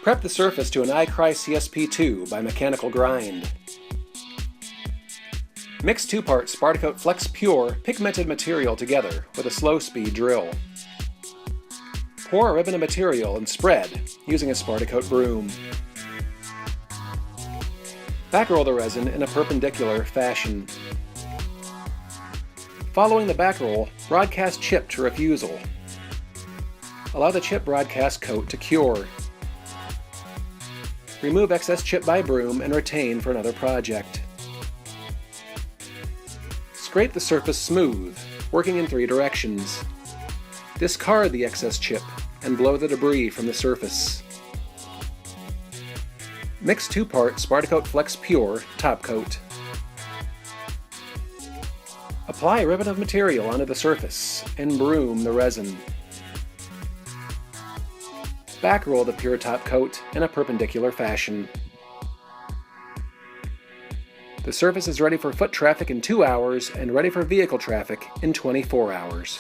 Prep the surface to an ICRI CSP 2 by mechanical grind. Mix 2-part SPARTACOTE FLEX PURE pigmented material together with a slow-speed drill. Pour a ribbon of material and spread using a SPARTACOTE broom. Backroll the resin in a perpendicular fashion. Following the backroll, broadcast chip to refusal. Allow the chip broadcast coat to cure. Remove excess chip by broom and retain for another project. Scrape the surface smooth, working in 3 directions. Discard the excess chip and blow the debris from the surface. Mix 2-part SPARTACOTE FLEX PURE top coat. Apply a ribbon of material onto the surface and broom the resin. Backroll the pure top coat in a perpendicular fashion. The surface is ready for foot traffic in 2 hours and ready for vehicle traffic in 24 hours.